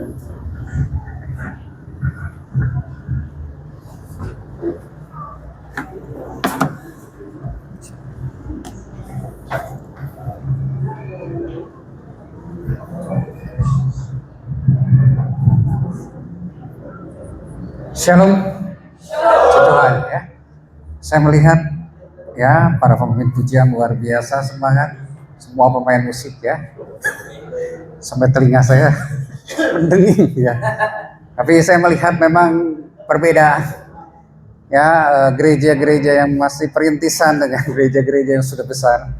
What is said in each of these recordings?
Shalom, puji Tuhan ya. Saya melihat ya para pemimpin pujian luar biasa semangat, semua pemain musik ya. Sampai telinga saya mendenging ya. Tapi saya melihat memang perbedaan ya, gereja-gereja yang masih perintisan dengan gereja-gereja yang sudah besar.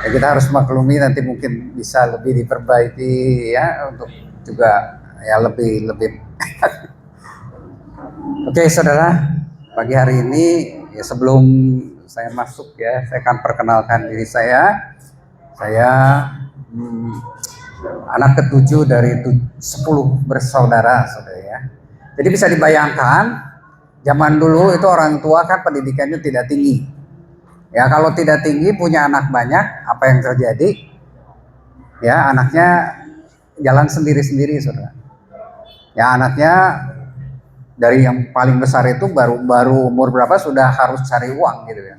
Ya, kita harus maklumi, nanti mungkin bisa lebih diperbaiki ya, untuk juga ya lebih Oke saudara, pagi hari ini ya, sebelum saya masuk ya, saya akan perkenalkan diri saya. Saya anak ketujuh dari 10 bersaudara, saudara ya. Jadi bisa dibayangkan, zaman dulu itu orang tua kan pendidikannya tidak tinggi. Ya kalau tidak tinggi, punya anak banyak, apa yang terjadi? Ya anaknya jalan sendiri-sendiri, saudara. Ya anaknya dari yang paling besar itu baru umur berapa sudah harus cari uang gitu ya.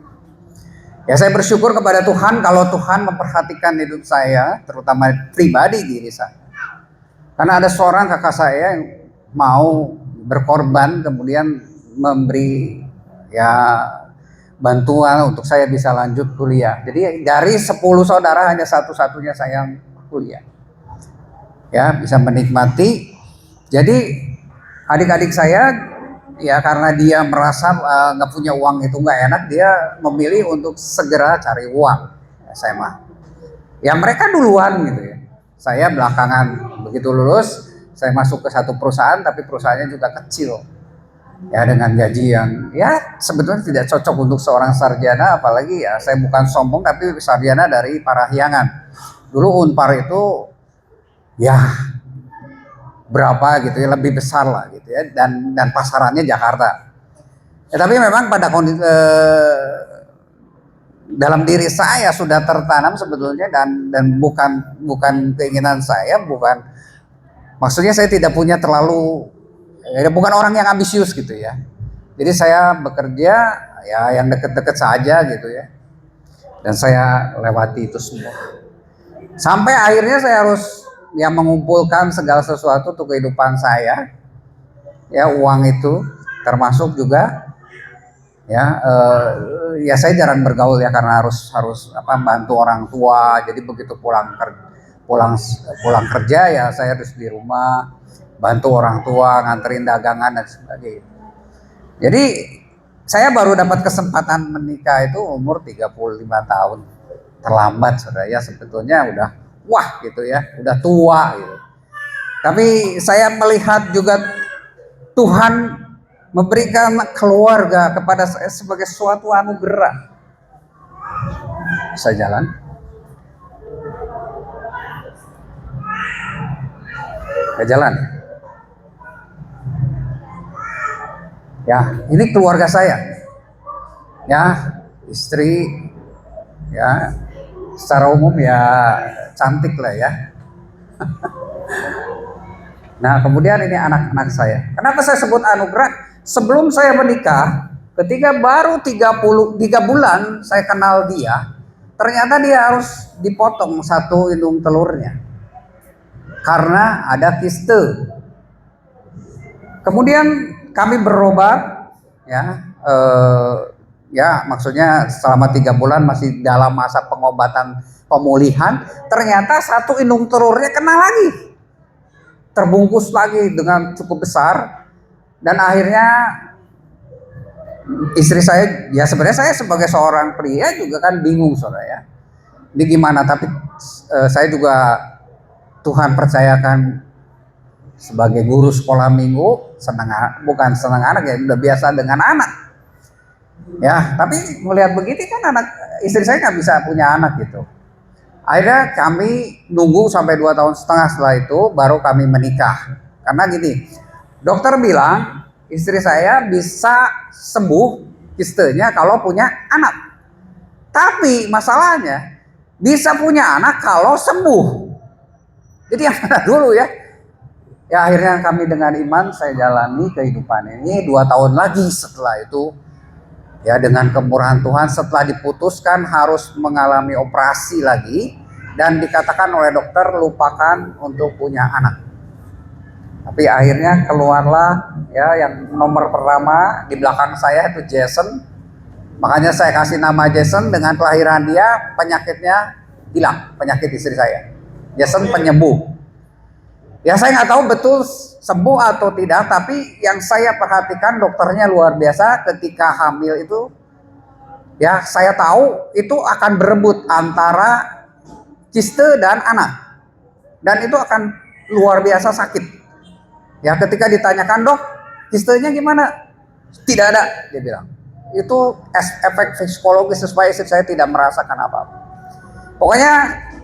Ya saya bersyukur kepada Tuhan kalau Tuhan memperhatikan hidup saya, terutama pribadi diri saya. Karena ada seorang kakak saya yang mau berkorban, kemudian memberi ya bantuan untuk saya bisa lanjut kuliah. Jadi dari 10 saudara hanya satu-satunya saya yang kuliah. Ya bisa menikmati. Jadi adik-adik saya ya karena dia merasa nggak punya uang itu nggak enak, dia memilih untuk segera cari uang. Ya, saya mah, ya mereka duluan gitu ya. Saya belakangan, begitu lulus, saya masuk ke satu perusahaan, tapi perusahaannya juga kecil. Ya dengan gaji yang ya sebetulnya tidak cocok untuk seorang sarjana, apalagi ya saya bukan sombong tapi sarjana dari Parahyangan. Dulu Unpar itu ya berapa gitu ya, lebih besar lah gitu ya, dan pasarannya Jakarta. Ya, tapi memang pada kondisi dalam diri saya sudah tertanam sebetulnya, dan bukan keinginan saya, bukan maksudnya saya tidak punya terlalu ya, bukan orang yang ambisius gitu ya. Jadi saya bekerja ya yang deket-deket saja gitu ya, dan saya lewati itu semua sampai akhirnya saya harus ya mengumpulkan segala sesuatu untuk kehidupan saya. Ya uang itu termasuk juga ya ya saya jarang bergaul ya karena harus bantu orang tua. Jadi begitu pulang kerja ya saya harus di rumah bantu orang tua, nganterin dagangan dan sebagainya. Jadi saya baru dapat kesempatan menikah itu umur 35 tahun. Terlambat saudara ya, sebetulnya udah wah gitu ya, udah tua gitu. Tapi saya melihat juga Tuhan memberikan keluarga kepada saya sebagai suatu anugerah. Saya jalan. Saya jalan. Ya, ini keluarga saya. Ya, istri ya secara umum ya cantik lah ya. Nah kemudian ini anak-anak saya. Kenapa saya sebut anugerah? Sebelum saya menikah, ketika baru 33 bulan saya kenal dia, ternyata dia harus dipotong satu hidung telurnya karena ada kiste. Kemudian kami berobat ya, ya maksudnya selama 3 bulan masih dalam masa pengobatan pemulihan. Ternyata satu hidung telurnya kena lagi, terbungkus lagi dengan cukup besar, dan akhirnya istri saya ya sebenarnya saya sebagai seorang pria juga kan bingung saudara ya, ini gimana. Tapi saya juga Tuhan percayakan sebagai guru sekolah minggu, bukan senang anak ya, udah biasa dengan anak ya. Tapi melihat begitu kan istri saya nggak bisa punya anak gitu. Akhirnya kami nunggu sampai 2 tahun setengah setelah itu baru kami menikah. Karena gini, dokter bilang istri saya bisa sembuh kistenya kalau punya anak. Tapi masalahnya bisa punya anak kalau sembuh. Jadi yang mana dulu ya? Ya akhirnya kami dengan iman saya jalani kehidupan ini 2 tahun lagi setelah itu. Ya dengan kemurahan Tuhan setelah diputuskan harus mengalami operasi lagi dan dikatakan oleh dokter lupakan untuk punya anak. Tapi akhirnya keluarlah ya yang nomor pertama di belakang saya itu Jason. Makanya saya kasih nama Jason, dengan kelahiran dia penyakitnya hilang, penyakit istri saya. Jason penyembuh. Ya saya nggak tahu betul sembuh atau tidak, tapi yang saya perhatikan dokternya luar biasa ketika hamil itu. Ya saya tahu itu akan berebut antara kiste dan anak. Dan itu akan luar biasa sakit. Ya ketika ditanyakan, dok kistenya gimana? Tidak ada, dia bilang. Itu efek psikologis supaya istri saya tidak merasakan apa-apa. Pokoknya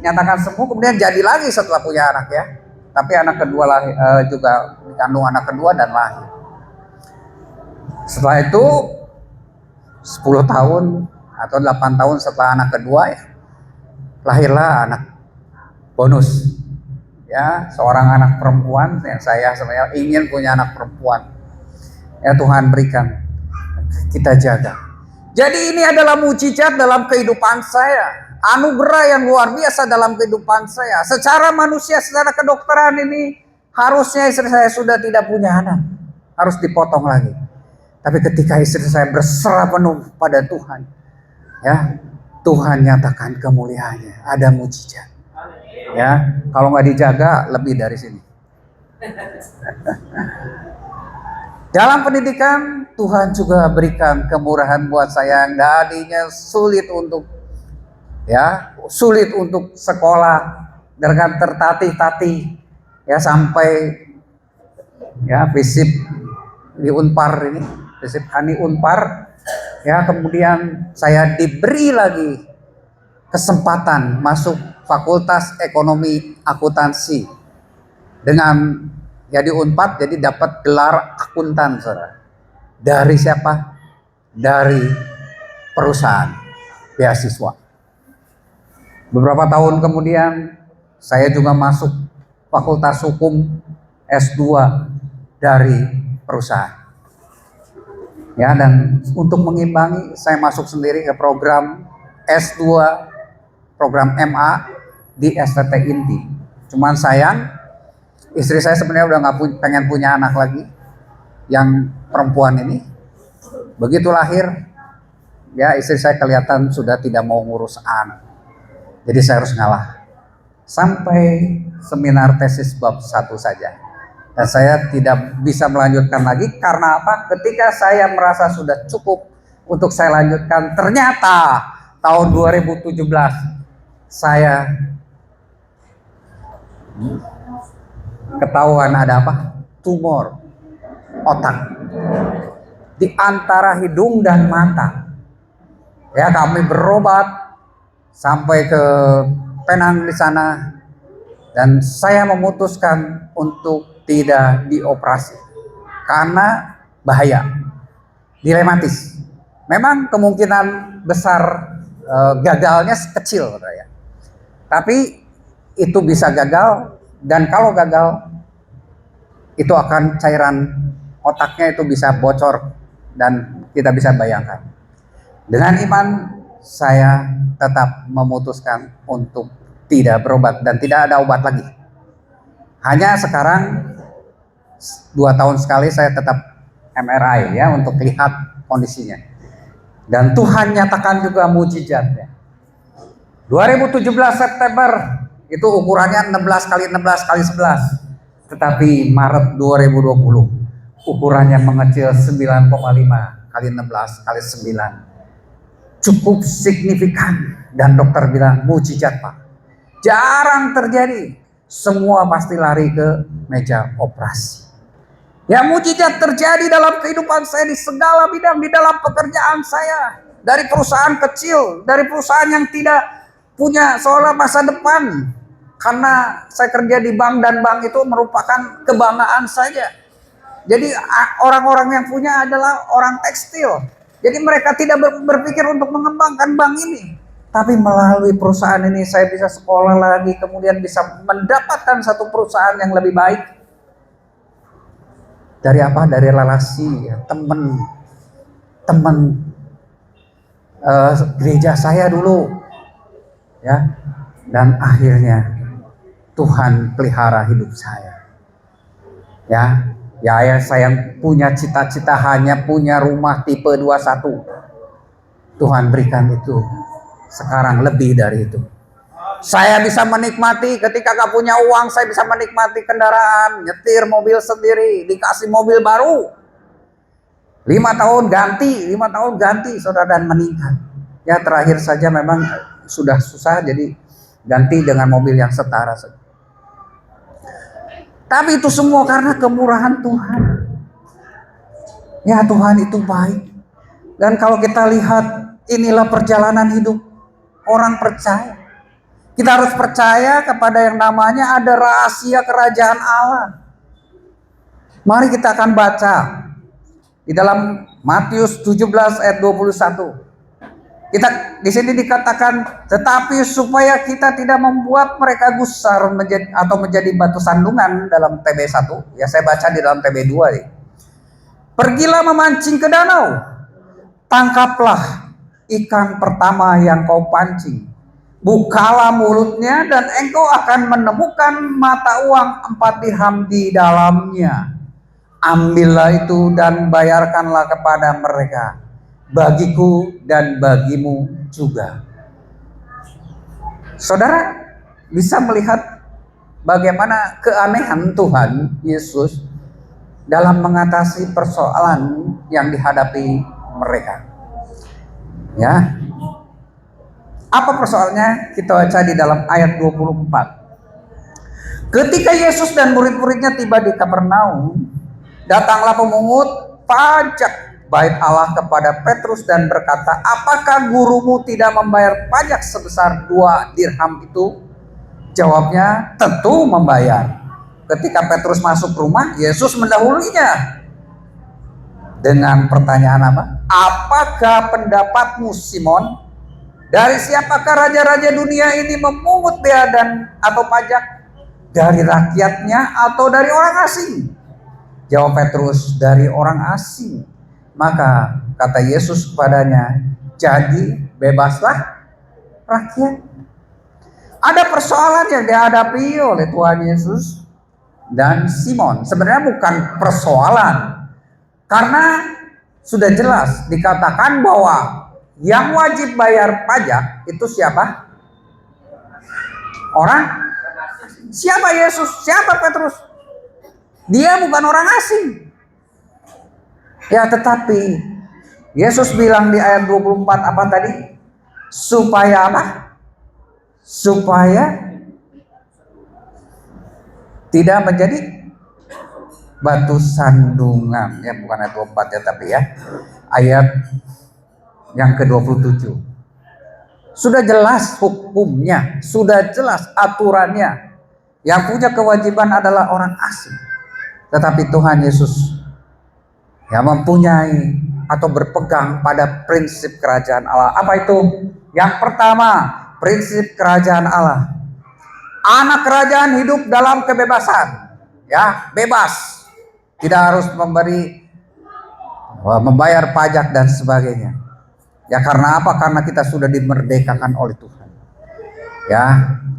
nyatakan sembuh, kemudian jadi lagi setelah punya anak ya. Tapi anak kedua lahir, juga dikandung anak kedua dan lahir. Setelah itu 10 tahun atau 8 tahun setelah anak kedua ya, lahirlah anak bonus. Ya, seorang anak perempuan yang saya sebenarnya ingin punya anak perempuan. Ya Tuhan berikan, kita jaga. Jadi ini adalah mujizat dalam kehidupan saya. Anugerah yang luar biasa dalam kehidupan saya. Secara manusia, secara kedokteran ini harusnya istri saya sudah tidak punya anak, harus dipotong lagi. Tapi ketika istri saya berserah penuh pada Tuhan, ya Tuhan nyatakan kemuliaannya, ada mujizat. Ya, kalau nggak dijaga lebih dari sini. Dalam pendidikan Tuhan juga berikan kemurahan buat saya yang tadinya sulit untuk sekolah dengan tertatih-tatih ya sampai ya FISIP di Unpar ini, FISIP Hani Unpar ya, kemudian saya diberi lagi kesempatan masuk Fakultas Ekonomi Akuntansi dengan ya di Unpad, jadi dapat gelar akuntan, saudara. Dari siapa? Dari perusahaan beasiswa. Beberapa tahun kemudian saya juga masuk Fakultas Hukum S2 dari perusahaan. Ya, dan untuk mengimbangi saya masuk sendiri ke program S2, program MA di STT Inti. Cuman sayang istri saya sebenarnya udah nggak pengen punya anak lagi, yang perempuan ini. Begitu lahir, ya istri saya kelihatan sudah tidak mau ngurus anak. Jadi saya harus ngalah. Sampai seminar tesis bab 1 saja. Dan saya tidak bisa melanjutkan lagi karena apa? Ketika saya merasa sudah cukup untuk saya lanjutkan, ternyata tahun 2017 saya ketahuan ada apa? Tumor otak di antara hidung dan mata. Ya, kami berobat sampai ke Penang di sana dan saya memutuskan untuk tidak dioperasi karena bahaya, dilematis. Memang kemungkinan besar gagalnya kecil, ya. Tapi itu bisa gagal. Dan kalau gagal, itu akan cairan otaknya itu bisa bocor dan kita bisa bayangkan. Dengan iman, saya tetap memutuskan untuk tidak berobat dan tidak ada obat lagi. Hanya sekarang 2 tahun sekali saya tetap MRI ya untuk lihat kondisinya. Dan Tuhan nyatakan juga mujizatnya. 2017 September itu ukurannya 16 kali 16 kali 11. Tetapi Maret 2020 ukurannya mengecil 9,5 kali 16 kali 9. Cukup signifikan dan dokter bilang mujizat, Pak. Jarang terjadi. Semua pasti lari ke meja operasi. Ya, mujizat terjadi dalam kehidupan saya di segala bidang, di dalam pekerjaan saya. Dari perusahaan kecil, dari perusahaan yang tidak punya seolah masa depan. Karena saya kerja di bank dan bank itu merupakan kebanggaan saja. Jadi orang-orang yang punya adalah orang tekstil. Jadi mereka tidak berpikir untuk mengembangkan bank ini. Tapi melalui perusahaan ini saya bisa sekolah lagi, kemudian bisa mendapatkan satu perusahaan yang lebih baik. Dari apa? Dari relasi, ya, teman gereja saya dulu, ya. Dan akhirnya Tuhan pelihara hidup saya. Ya, saya punya cita-cita hanya punya rumah tipe 21. Tuhan berikan itu. Sekarang lebih dari itu. Saya bisa menikmati ketika gak punya uang, saya bisa menikmati kendaraan, nyetir mobil sendiri, dikasih mobil baru. 5 tahun ganti, saudara, dan meningkat. Ya, terakhir saja memang sudah susah, jadi ganti dengan mobil yang setara saja. Tapi itu semua karena kemurahan Tuhan. Ya, Tuhan itu baik. Dan kalau kita lihat, inilah perjalanan hidup orang percaya. Kita harus percaya kepada yang namanya ada rahasia kerajaan Allah. Mari kita akan baca di dalam Matius 17 ayat 21. Di sini dikatakan, tetapi supaya kita tidak membuat mereka gusar menjadi batu sandungan, dalam TB1. Ya, saya baca di dalam TB2 nih. Pergilah memancing ke danau, tangkaplah ikan pertama yang kau pancing, bukalah mulutnya dan engkau akan menemukan mata uang 4 dirham di dalamnya. Ambillah itu dan bayarkanlah kepada mereka, bagiku dan bagimu juga. Saudara bisa melihat bagaimana keanehan Tuhan Yesus dalam mengatasi persoalan yang dihadapi mereka. Ya. Apa persoalannya? Kita baca di dalam ayat 24. Ketika Yesus dan murid-muridnya tiba di Kapernaum, datanglah pemungut pajak bait Allah kepada Petrus dan berkata, apakah gurumu tidak membayar pajak sebesar 2 dirham itu? Jawabnya, tentu membayar. Ketika Petrus masuk rumah, Yesus mendahulunya dengan pertanyaan apa? Apakah pendapatmu, Simon? Dari siapakah raja-raja dunia ini memungut bea atau pajak? Dari rakyatnya atau dari orang asing? Jawab Petrus, dari orang asing. Maka kata Yesus kepadanya, jadi bebaslah rakyat. Ada persoalan yang dihadapi oleh Tuhan Yesus dan Simon. Sebenarnya bukan persoalan, karena sudah jelas dikatakan bahwa yang wajib bayar pajak itu siapa? Orang. Siapa Yesus? Siapa Petrus? Dia bukan orang asing. Ya, tetapi Yesus bilang di ayat 24 apa tadi? Supaya apa? Supaya tidak menjadi batu sandungan. Ya, bukan ayat 24 ya, tapi ya ayat yang ke-27. Sudah jelas hukumnya, sudah jelas aturannya. Yang punya kewajiban adalah orang asing. Tetapi Tuhan Yesus yang mempunyai atau berpegang pada prinsip kerajaan Allah. Apa itu? Yang pertama, prinsip kerajaan Allah. Anak kerajaan hidup dalam kebebasan. Ya, bebas. Tidak harus membayar pajak dan sebagainya. Ya, karena apa? Karena kita sudah dimerdekakan oleh Tuhan. Ya,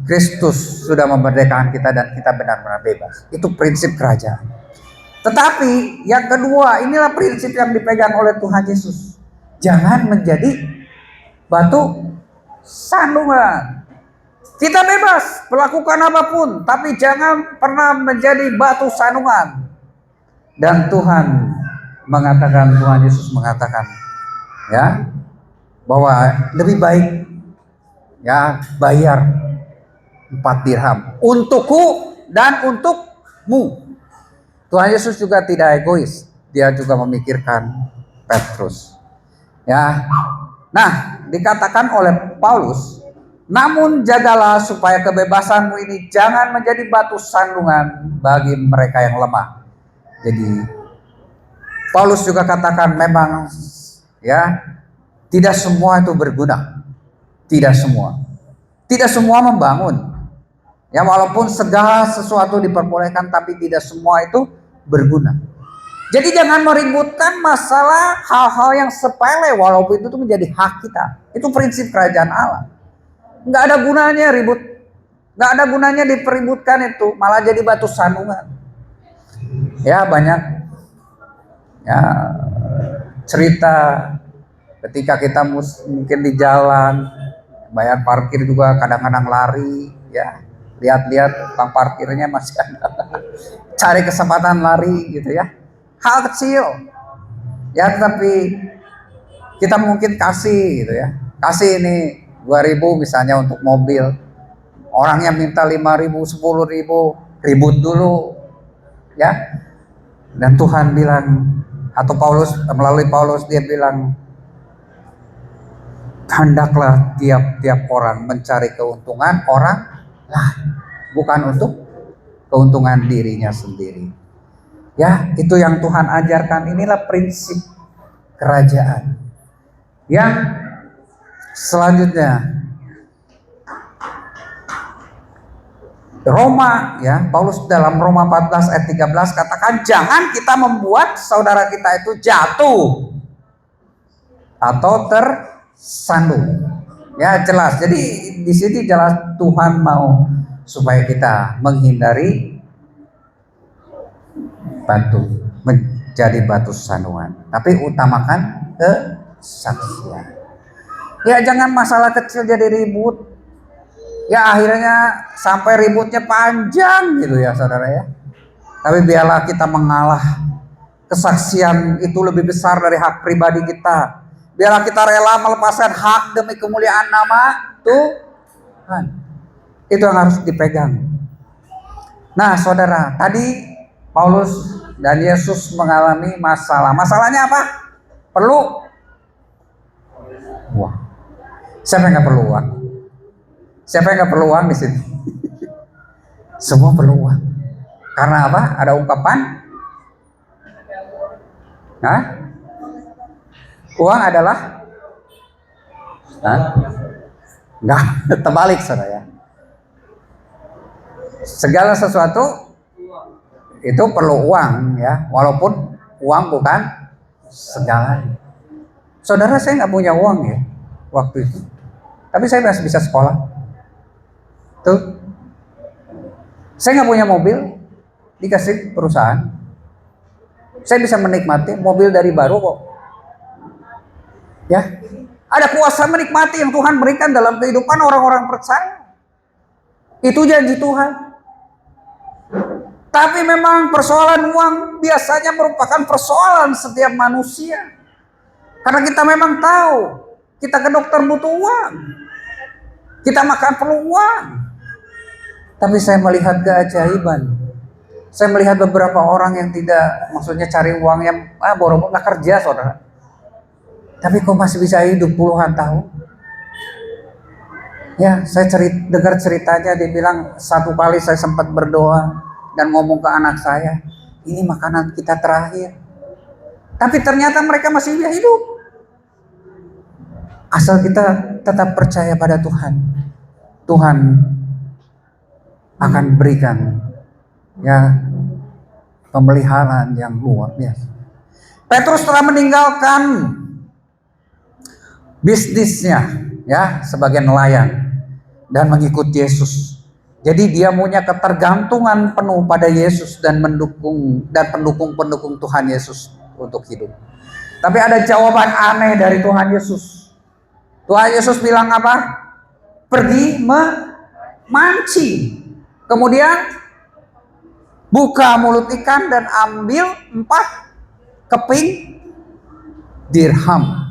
Kristus sudah memerdekakan kita dan kita benar-benar bebas. Itu prinsip kerajaan. Tetapi yang kedua, inilah prinsip yang dipegang oleh Tuhan Yesus. Jangan menjadi batu sandungan. Kita bebas melakukan apapun, tapi jangan pernah menjadi batu sandungan. Dan Tuhan Yesus mengatakan, ya, bahwa lebih baik ya bayar 4 dirham untukku dan untukmu. Tuhan Yesus juga tidak egois, dia juga memikirkan Petrus. Ya, nah dikatakan oleh Paulus, namun jagalah supaya kebebasanmu ini jangan menjadi batu sandungan bagi mereka yang lemah. Jadi Paulus juga katakan memang ya tidak semua itu berguna, tidak semua membangun. Ya, walaupun segala sesuatu diperbolehkan, tapi tidak semua itu berguna. Jadi jangan meributkan masalah hal-hal yang sepele walaupun itu tuh menjadi hak kita. Itu prinsip kerajaan Allah. Nggak ada gunanya ribut, nggak ada gunanya dipeributkan itu, malah jadi batu sandungan. Ya banyak ya cerita ketika kita mungkin di jalan bayar parkir juga kadang-kadang lari, ya lihat-lihat tukang parkirnya masih ada, cari kesempatan lari gitu ya. Hal kecil, ya tapi kita mungkin kasih gitu ya, kasih ini 2.000 misalnya untuk mobil, orangnya minta 5.000, 10.000, ribut dulu, ya. Dan Tuhan bilang, atau Paulus melalui Paulus dia bilang, hendaklah tiap-tiap orang mencari keuntungan orang lain, bukan untuk keuntungan dirinya sendiri. Ya, itu yang Tuhan ajarkan. Inilah prinsip kerajaan. Yang selanjutnya Roma, ya, Paulus dalam Roma 14 ayat 13 katakan jangan kita membuat saudara kita itu jatuh atau tersandung. Ya, jelas. Jadi di sini jelas Tuhan mau supaya kita menghindari menjadi batu sandungan, tapi utamakan kesaksian. Ya jangan masalah kecil jadi ribut. Ya akhirnya sampai ributnya panjang gitu ya saudara ya. Tapi biarlah kita mengalah. Kesaksian itu lebih besar dari hak pribadi kita. Biarlah kita rela melepaskan hak demi kemuliaan nama Tuhan. Itu yang harus dipegang. Nah saudara, tadi Paulus dan Yesus mengalami masalah. Masalahnya apa? Perlu uang. Siapa yang nggak perlu uang? Siapa yang nggak perlu uang di sini? Semua perlu uang. Karena apa? Ada ungkapan? Hah? Uang adalah? Hah? Nggak, terbalik saudara ya. Segala sesuatu itu perlu uang ya, walaupun uang bukan segalanya. Saudara, saya nggak punya uang ya waktu itu, tapi saya masih bisa sekolah. Tuh, saya nggak punya mobil, dikasih perusahaan. Saya bisa menikmati mobil dari baru kok. Ya, ada kuasa menikmati yang Tuhan berikan dalam kehidupan orang-orang percaya. Itu janji Tuhan. Tapi memang persoalan uang biasanya merupakan persoalan setiap manusia. Karena kita memang tahu, kita ke dokter butuh uang. Kita makan perlu uang. Tapi saya melihat keajaiban. Saya melihat beberapa orang yang tidak, maksudnya cari uang yang boro-boro nggak kerja saudara. Tapi kok masih bisa hidup puluhan tahun. Ya, saya dengar ceritanya, dia bilang satu kali saya sempat berdoa dan ngomong ke anak saya, ini makanan kita terakhir. Tapi ternyata mereka masih bisa hidup. Asal kita tetap percaya pada Tuhan. Tuhan akan berikan ya pemeliharaan yang luar biasa. Petrus telah meninggalkan bisnisnya ya sebagai nelayan dan mengikut Yesus. Jadi dia punya ketergantungan penuh pada Yesus dan pendukung-pendukung Tuhan Yesus untuk hidup. Tapi ada jawaban aneh dari Tuhan Yesus. Tuhan Yesus bilang apa? Pergi memancing. Kemudian buka mulut ikan dan ambil 4 keping dirham.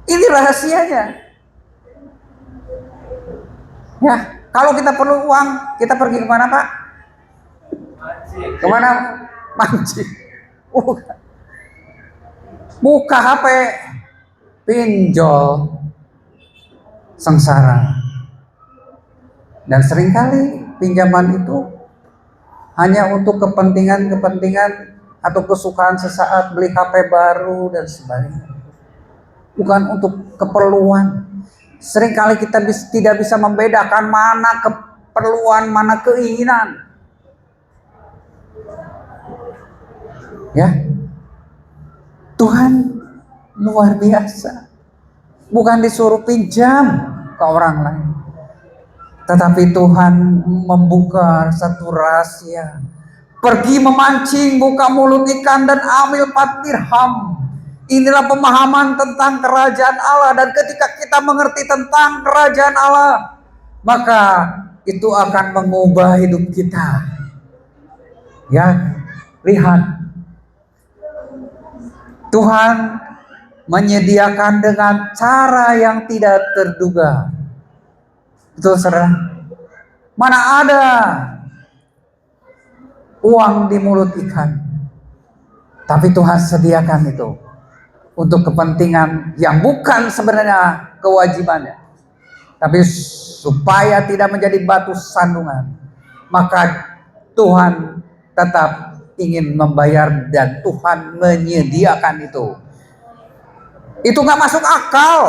Ini rahasianya. Ya, kalau kita perlu uang, kita pergi kemana Pak? Kemana? Mancing. Buka HP, pinjol, sengsara. Dan seringkali pinjaman itu hanya untuk kepentingan atau kesukaan sesaat, beli HP baru dan sebagainya. Bukan untuk keperluan. Seringkali kita tidak bisa membedakan mana keperluan, mana keinginan. Ya, Tuhan luar biasa. Bukan disuruh pinjam ke orang lain, tetapi Tuhan membuka satu rahasia. Pergi memancing, buka mulut ikan dan ambil 4 dirham. Inilah pemahaman tentang kerajaan Allah. Dan ketika kita mengerti tentang kerajaan Allah, maka itu akan mengubah hidup kita. Ya, lihat, Tuhan menyediakan dengan cara yang tidak terduga. Betul, saudara? Mana ada uang di mulut ikan, tapi Tuhan sediakan itu untuk kepentingan yang bukan sebenarnya kewajibannya, tapi supaya tidak menjadi batu sandungan. Maka Tuhan tetap ingin membayar dan Tuhan menyediakan itu. Itu gak masuk akal.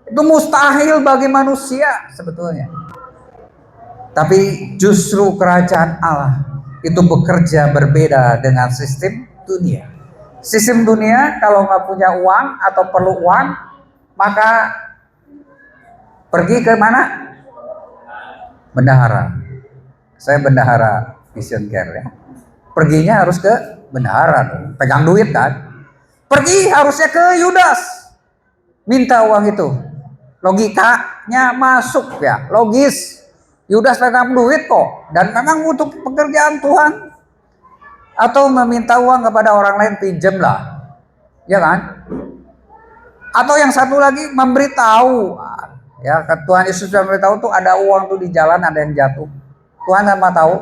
Itu mustahil bagi manusia sebetulnya. Tapi justru kerajaan Allah itu bekerja berbeda dengan sistem dunia. Sistem dunia kalau nggak punya uang atau perlu uang, maka pergi ke mana? Bendahara. Saya bendahara Vision Care ya. Perginya harus ke bendahara, pegang duit kan. Pergi harusnya ke Yudas, minta uang itu. Logikanya masuk ya, logis. Yudas pegang duit kok, dan memang untuk pekerjaan Tuhan. Atau meminta uang kepada orang lain, pinjam lah, ya kan? Atau yang satu lagi memberitahu, ya Tuhan Yesus memberitahu tuh ada uang tuh di jalan, ada yang jatuh. Tuhan sama tahu,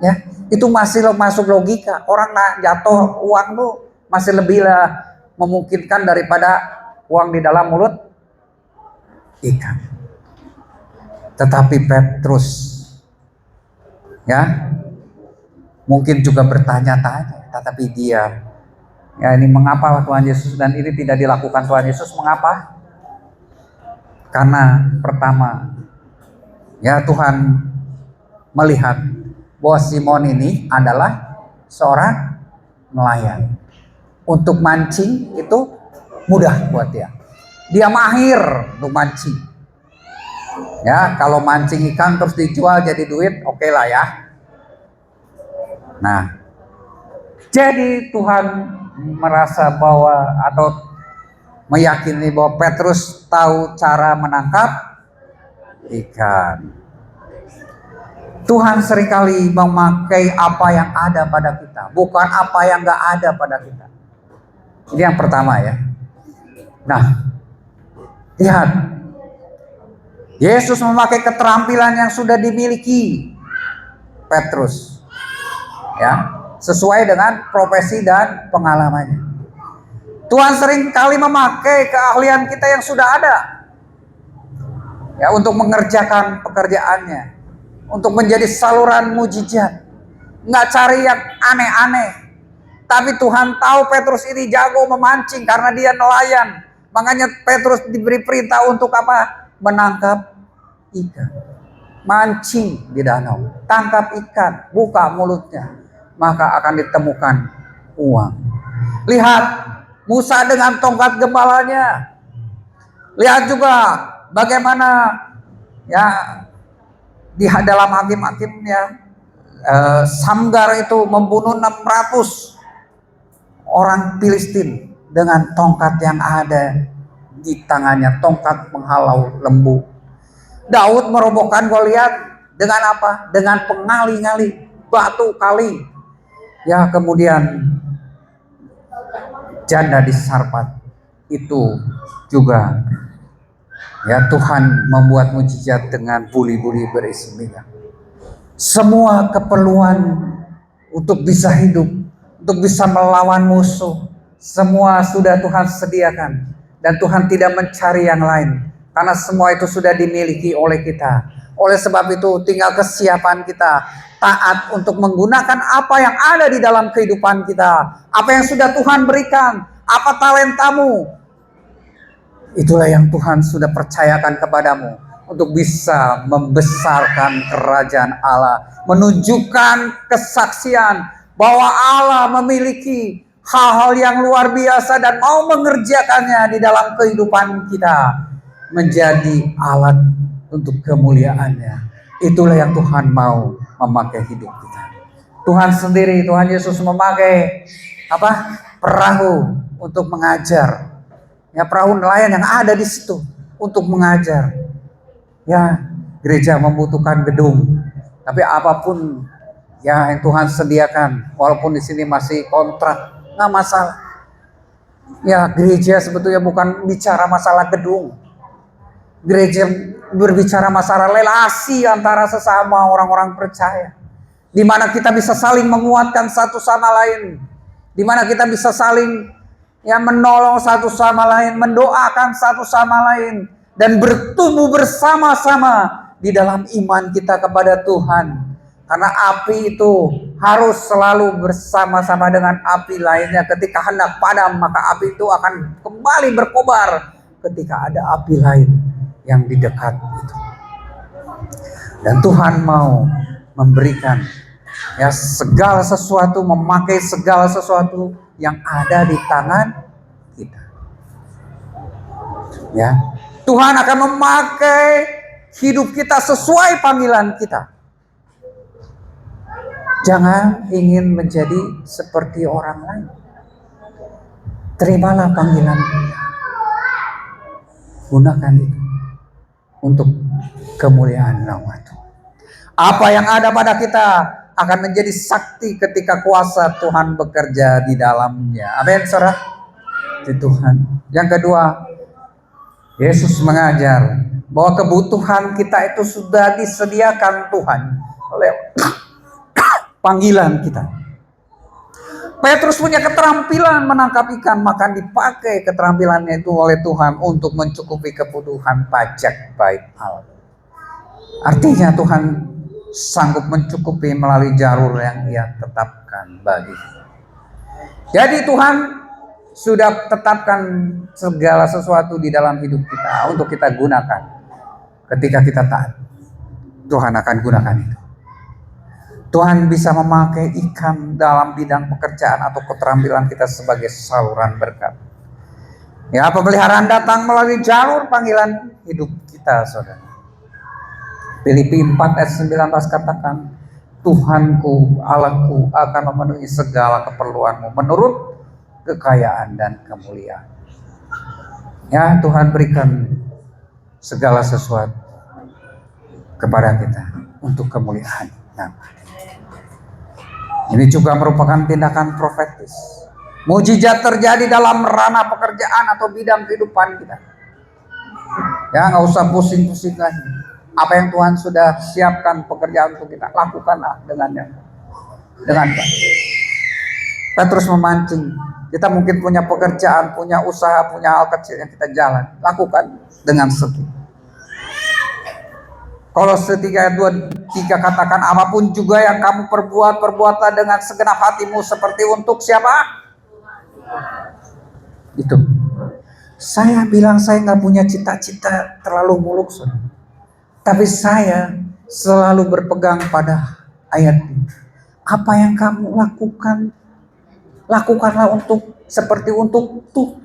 ya itu masih masuk logika. Orang jatuh uang tuh masih lebih lah memungkinkan daripada uang di dalam mulut ikan. Tetapi Petrus, ya mungkin juga bertanya-tanya, tetapi dia, ya ini mengapa Tuhan Yesus, dan ini tidak dilakukan Tuhan Yesus, mengapa? Karena pertama, ya Tuhan melihat bahwa Simon ini adalah seorang nelayan. Untuk mancing itu mudah buat dia. Dia mahir untuk mancing. Ya, kalau mancing ikan terus dijual jadi duit, oke lah ya. Nah, jadi Tuhan merasa bahwa atau meyakini bahwa Petrus tahu cara menangkap ikan. Tuhan seringkali memakai apa yang ada pada kita, bukan apa yang gak ada pada kita. Ini yang pertama ya. Nah, lihat, Yesus memakai keterampilan yang sudah dimiliki Petrus, ya, sesuai dengan profesi dan pengalamannya. Tuhan sering kali memakai keahlian kita yang sudah ada, ya, untuk mengerjakan pekerjaannya, untuk menjadi saluran mujizat. Nggak cari yang aneh-aneh, tapi Tuhan tahu Petrus ini jago memancing karena dia nelayan. Makanya Petrus diberi perintah untuk apa? Menangkap ikan. Mancing di danau, tangkap ikan, buka mulutnya, maka akan ditemukan uang. Lihat Musa dengan tongkat gembalanya. Lihat juga bagaimana ya di dalam Hakim-Hakimnya Samgar itu membunuh 600 orang Filistin dengan tongkat yang ada di tangannya, tongkat penghalau lembu. Daud merobohkan Goliat dengan apa? Dengan pengali-ngali batu kali. Ya, kemudian janda di Sarpat itu juga, ya, Tuhan membuat mujizat dengan buli-buli berisi minyak. Semua keperluan untuk bisa hidup, untuk bisa melawan musuh, semua sudah Tuhan sediakan. Dan Tuhan tidak mencari yang lain, karena semua itu sudah dimiliki oleh kita. Oleh sebab itu tinggal kesiapan kita, taat untuk menggunakan apa yang ada di dalam kehidupan kita. Apa yang sudah Tuhan berikan, apa talentamu, itulah yang Tuhan sudah percayakan kepadamu untuk bisa membesarkan kerajaan Allah, menunjukkan kesaksian bahwa Allah memiliki hal-hal yang luar biasa dan mau mengerjakannya di dalam kehidupan kita menjadi alat untuk kemuliaannya. Itulah yang Tuhan mau memakai hidup kita. Tuhan sendiri, Tuhan Yesus memakai perahu untuk mengajar. Ya, perahu nelayan yang ada di situ untuk mengajar. Ya, gereja membutuhkan gedung, tapi apapun ya yang Tuhan sediakan, walaupun di sini masih kontrak, nggak masalah. Ya, gereja sebetulnya bukan bicara masalah gedung. Gereja berbicara masalah relasi antara sesama orang-orang percaya, di mana kita bisa saling menguatkan satu sama lain, di mana kita bisa saling menolong satu sama lain, mendoakan satu sama lain, dan bertumbuh bersama-sama di dalam iman kita kepada Tuhan. Karena api itu harus selalu bersama-sama dengan api lainnya. Ketika hendak padam, maka api itu akan kembali berkobar ketika ada api lain yang di dekat itu. Dan Tuhan mau memberikan segala sesuatu, memakai segala sesuatu yang ada di tangan kita. Ya, Tuhan akan memakai hidup kita sesuai panggilan kita. Jangan ingin menjadi seperti orang lain. Terimalah panggilan kita. Gunakan itu untuk kemuliaan nama Tuhan. Apa yang ada pada kita akan menjadi sakti ketika kuasa Tuhan bekerja di dalamnya. Amin, saudara. Di Tuhan. Yang kedua, Yesus mengajar bahwa kebutuhan kita itu sudah disediakan Tuhan oleh panggilan kita. Petrus punya keterampilan menangkap ikan, maka dipakai keterampilannya itu oleh Tuhan untuk mencukupi kebutuhan pajak bait Allah. Artinya Tuhan sanggup mencukupi melalui jalur yang Ia tetapkan bagi kita. Jadi Tuhan sudah tetapkan segala sesuatu di dalam hidup kita untuk kita gunakan. Ketika kita taat, Tuhan akan gunakan itu. Tuhan bisa memakai ikan dalam bidang pekerjaan atau keterampilan kita sebagai saluran berkat. Ya, pemeliharaan datang melalui jalur panggilan hidup kita, saudara. Filipi 4 ayat 19 katakan, Tuhanku, Allahku akan memenuhi segala keperluanmu menurut kekayaan dan kemuliaan. Ya, Tuhan berikan segala sesuatu kepada kita untuk kemuliaan nama. Ini juga merupakan tindakan profetis. Mujizat terjadi dalam ranah pekerjaan atau bidang kehidupan kita. Ya, nggak usah pusing-pusing lagi. Apa yang Tuhan sudah siapkan pekerjaan untuk kita, lakukanlah dengan baik. Petrus memancing. Kita mungkin punya pekerjaan, punya usaha, punya hal kecil yang kita jalan. Lakukan dengan setia. Kolose 3:2-3 katakan, apapun juga yang kamu perbuatlah dengan segenap hatimu seperti untuk siapa? Itu. Saya bilang saya nggak punya cita-cita terlalu muluk, saudara. Tapi saya selalu berpegang pada ayat ini. Apa yang kamu lakukan, lakukanlah seperti untuk Tuhan.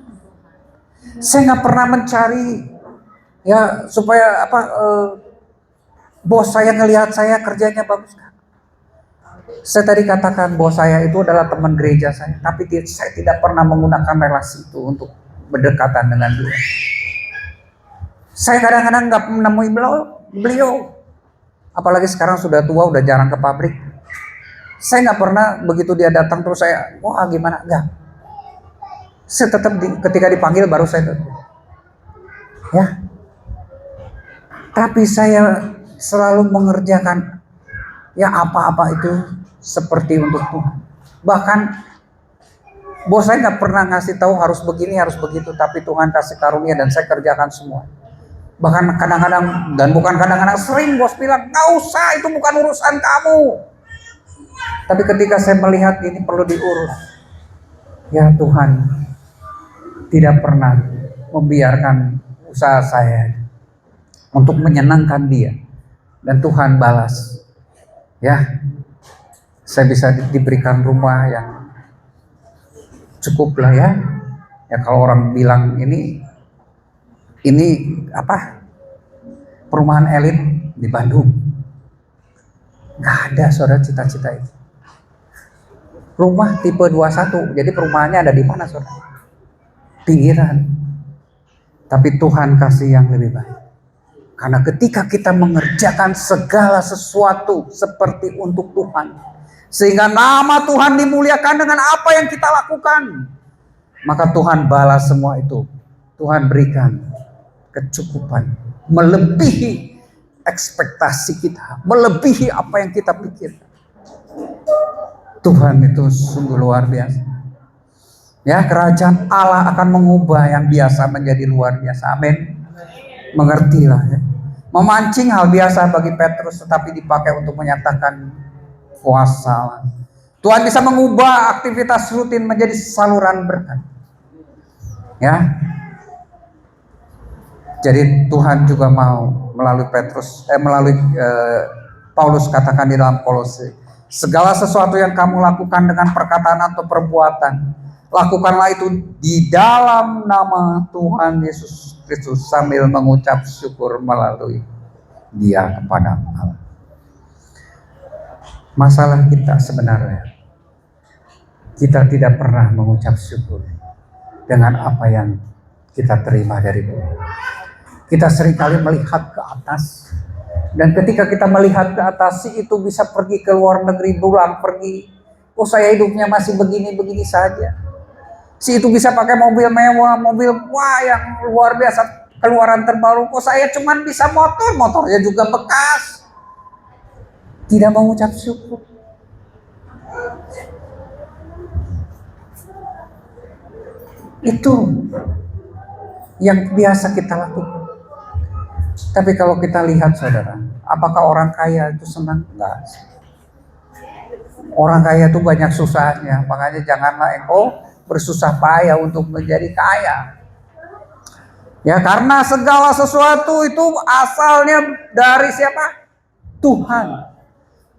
Saya nggak pernah mencari supaya bos saya ngelihat saya kerjanya bagus. Saya tadi katakan bahwa saya itu adalah teman gereja saya, tapi saya tidak pernah menggunakan relasi itu untuk berdekatan dengan dia. Saya kadang-kadang nggak menemui beliau, apalagi sekarang sudah tua, udah jarang ke pabrik. Saya nggak pernah begitu dia datang terus saya, wah gimana, enggak. Saya tetap ketika dipanggil baru saya tetap. Ya. Tapi saya selalu mengerjakan apa-apa itu seperti untuk Tuhan. Bahkan bos saya nggak pernah ngasih tahu harus begini, harus begitu, tapi Tuhan kasih karunia dan saya kerjakan semua. Bahkan kadang-kadang, dan bukan kadang-kadang, sering bos bilang, nggak usah, itu bukan urusan kamu. Tapi ketika saya melihat ini perlu diurus, ya Tuhan tidak pernah membiarkan usaha saya untuk menyenangkan Dia, dan Tuhan balas. Ya, saya bisa diberikan rumah yang cukup lah ya. Ya kalau orang bilang ini apa? Perumahan elit di Bandung. Nggak ada saudara cita-cita itu. Rumah tipe 21, jadi perumahannya ada di mana saudara? Pinggiran. Tapi Tuhan kasih yang lebih baik. Karena ketika kita mengerjakan segala sesuatu seperti untuk Tuhan, sehingga nama Tuhan dimuliakan dengan apa yang kita lakukan, maka Tuhan balas semua itu. Tuhan berikan kecukupan, melebihi ekspektasi kita, melebihi apa yang kita pikirkan. Tuhan itu sungguh luar biasa. Ya, kerajaan Allah akan mengubah yang biasa menjadi luar biasa. Amin. Mengertilah ya. Memancing hal biasa bagi Petrus, tetapi dipakai untuk menyatakan kuasa Allah. Tuhan bisa mengubah aktivitas rutin menjadi saluran berkat. Ya. Jadi Tuhan juga mau melalui Paulus katakan di dalam Kolose, segala sesuatu yang kamu lakukan dengan perkataan atau perbuatan, lakukanlah itu di dalam nama Tuhan Yesus Kristus sambil mengucap syukur melalui Dia kepada Allah. Masalah kita sebenarnya, kita tidak pernah mengucap syukur dengan apa yang kita terima dari Tuhan. Kita seringkali melihat ke atas, dan ketika kita melihat ke atas, si itu bisa pergi ke luar negeri, pulang pergi. Oh, saya hidupnya masih begini-begini saja. Si itu bisa pakai mobil mewah, mobil wah yang luar biasa, keluaran terbaru. Kok saya cuman bisa motornya juga bekas. Tidak mengucap syukur. Itu yang biasa kita lakukan. Tapi kalau kita lihat saudara, apakah orang kaya itu senang? Enggak. Orang kaya itu banyak susahnya, makanya janganlah engkau bersusah payah untuk menjadi kaya. Ya, karena segala sesuatu itu asalnya dari siapa? Tuhan.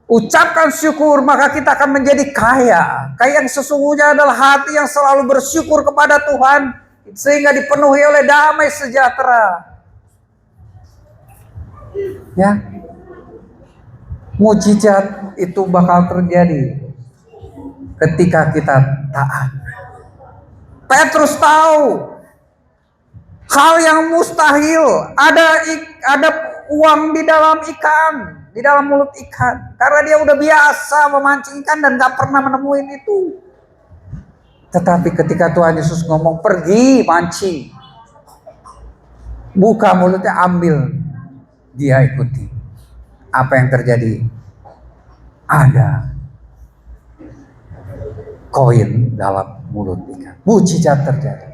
Ucapkan syukur, maka kita akan menjadi kaya. Kaya yang sesungguhnya adalah hati yang selalu bersyukur kepada Tuhan, sehingga dipenuhi oleh damai sejahtera. Ya, mujizat itu bakal terjadi ketika kita taat. Petrus tahu hal yang mustahil, ada uang di dalam ikan, di dalam mulut ikan, karena dia udah biasa memancing ikan dan gak pernah menemuin itu. Tetapi ketika Tuhan Yesus ngomong pergi mancing, buka mulutnya, ambil, dia ikuti. Apa yang terjadi? Ada koin dalam mulut ikan. Mujizat terjadi.